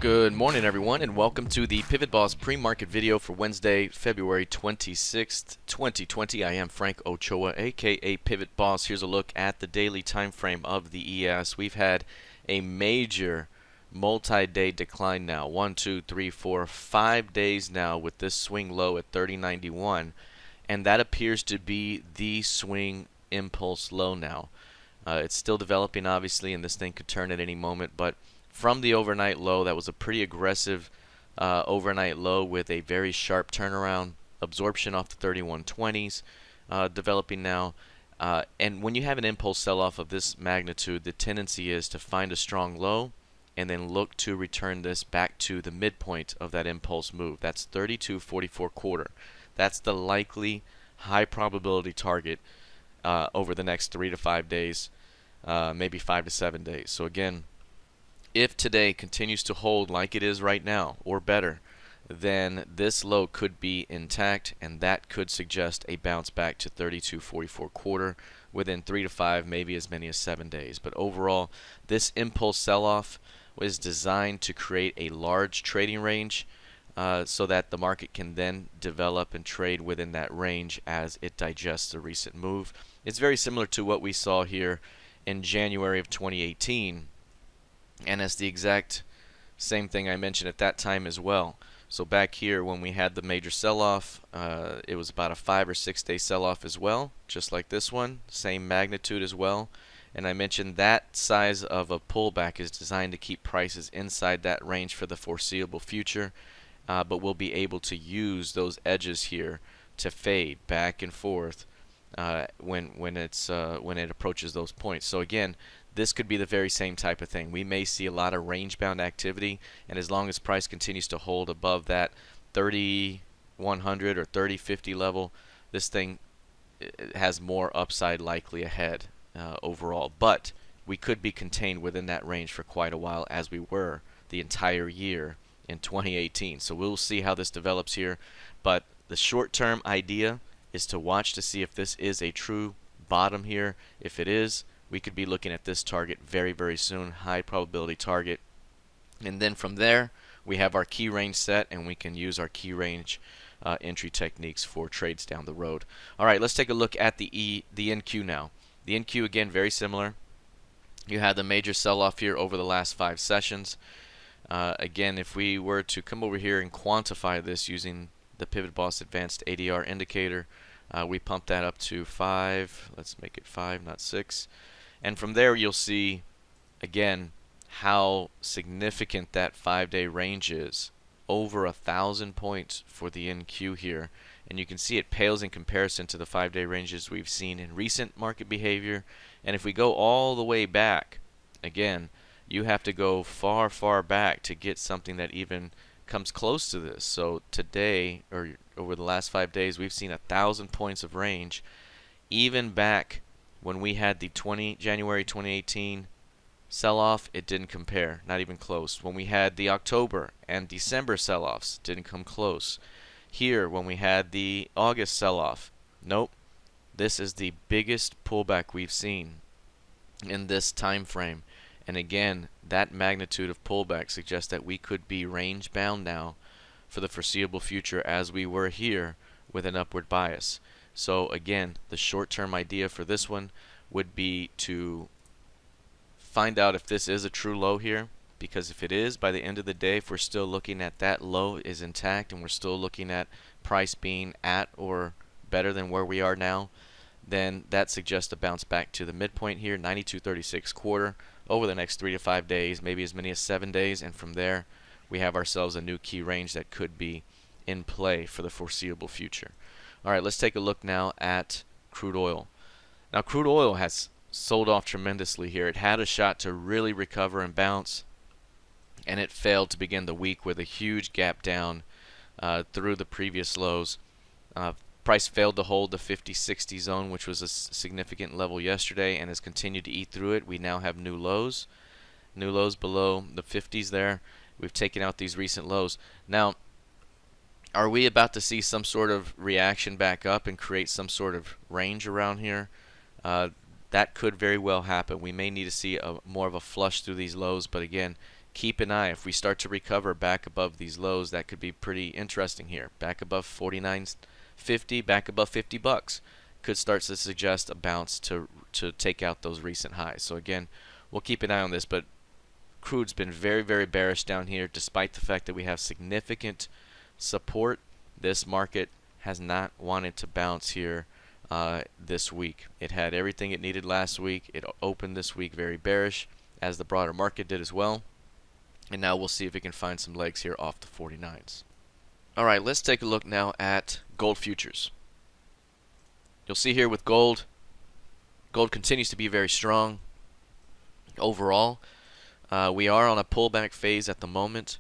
Good morning, everyone, and welcome to the PivotBoss pre-market video for Wednesday, February 26th, 2020. I am Frank Ochoa, aka PivotBoss. Here's a look at the daily time frame of the ES. We've had a major multi-day decline now. 1, 2, 3, 4, 5 days now with this swing low at 30.91, and that appears to be the swing impulse low now. It's still developing, obviously, and this thing could turn at any moment, but from the overnight low, that was a pretty aggressive overnight low with a very sharp turnaround, absorption off the 3120s developing now. And when you have an impulse sell-off of this magnitude, the tendency is to find a strong low and then look to return this back to the midpoint of that impulse move. That's 32.44 quarter. That's the likely high probability target over the next 3 to 5 days, maybe 5 to 7 days. So again, if today continues to hold like it is right now or better, then this low could be intact, and that could suggest a bounce back to 32.44 quarter within 3 to 5, maybe as many as 7 days. But overall, this impulse sell-off was designed to create a large trading range so that the market can then develop and trade within that range as it digests the recent move. It's very similar to what we saw here in January of 2018. And it's the exact same thing I mentioned at that time as well. So back here when we had the major sell-off, it was about a 5 or 6 day sell-off as well, just like this one, same magnitude as well. And I mentioned that size of a pullback is designed to keep prices inside that range for the foreseeable future, but we'll be able to use those edges here to fade back and forth when it approaches those points. So again, this could be the very same type of thing. We may see a lot of range-bound activity, and as long as price continues to hold above that 30.100 or 30.50 level, this thing has more upside likely ahead overall. But we could be contained within that range for quite a while, as we were the entire year in 2018. So we'll see how this develops here. But the short-term idea is to watch to see if this is a true bottom here. If it is, we could be looking at this target very, very soon, high probability target. And then from there, we have our key range set, and we can use our key range entry techniques for trades down the road. All right, let's take a look at the NQ now. The NQ, again, very similar. You had the major sell-off here over the last 5 sessions. Again, if we were to come over here and quantify this using the PivotBoss Advanced ADR indicator, we pump that up to 5. Let's make it 5, not 6. And from there, you'll see, again, how significant that 5-day range is. Over 1,000 points for the NQ here. And you can see it pales in comparison to the 5-day ranges we've seen in recent market behavior. And if we go all the way back, again, you have to go far, far back to get something that even comes close to this. So today, or over the last 5 days, we've seen 1,000 points of range. Even back when we had the January 2018 sell-off, it didn't compare, not even close. When we had the October and December sell-offs, didn't come close. Here, when we had the August sell-off, nope. This is the biggest pullback we've seen in this time frame. And again, that magnitude of pullback suggests that we could be range bound now for the foreseeable future, as we were here with an upward bias. So again, the short-term idea for this one would be to find out if this is a true low here, because if it is, by the end of the day, if we're still looking at that low is intact and we're still looking at price being at or better than where we are now, then that suggests a bounce back to the midpoint here, 92.36 quarter, over the next 3 to 5 days, maybe as many as 7 days, and from there we have ourselves a new key range that could be in play for the foreseeable future. All right, let's take a look now at crude oil. Now, crude oil has sold off tremendously here. It had a shot to really recover and bounce, and it failed to begin the week with a huge gap down through the previous lows. Price failed to hold the 50-60 zone, which was a significant level yesterday, and has continued to eat through it. We now have new lows below the 50s there. We've taken out these recent lows. Now, are we about to see some sort of reaction back up and create some sort of range around here? That could very well happen. We may need to see more of a flush through these lows, but again, keep an eye. If we start to recover back above these lows, that could be pretty interesting here. Back above 49.50, back above $50 could start to suggest a bounce to take out those recent highs. So again, we'll keep an eye on this, but crude's been very, very bearish down here despite the fact that we have significant support. This market has not wanted to bounce here this week. It had everything it needed last week. It opened this week very bearish, as the broader market did as well. And now we'll see if we can find some legs here off the 49s. Alright, let's take a look now at gold futures. You'll see here with gold continues to be very strong overall. We are on a pullback phase at the moment,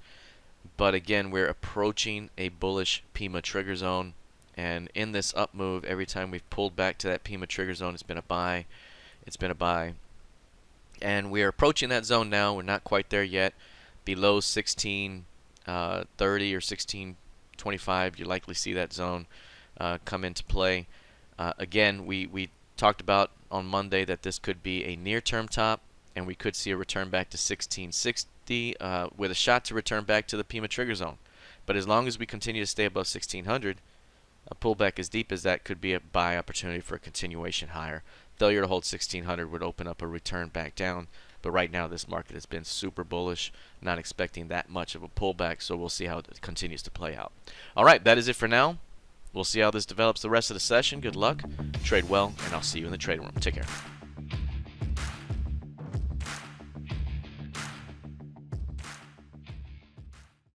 but again, we're approaching a bullish PIMA trigger zone. And in this up move, every time we've pulled back to that PIMA trigger zone, it's been a buy. It's been a buy. And we are approaching that zone now. We're not quite there yet. Below 1630 or 1625, you likely see that zone come into play. Again, we talked about on Monday that this could be a near-term top, and we could see a return back to 1660 with a shot to return back to the PIMA trigger zone. But as long as we continue to stay above 1600, a pullback as deep as that could be a buy opportunity for a continuation higher. Failure to hold 1600 would open up a return back down. But right now, this market has been super bullish, not expecting that much of a pullback, so we'll see how it continues to play out. All right, that is it for now. We'll see how this develops the rest of the session. Good luck, trade well, and I'll see you in the trading room. Take care.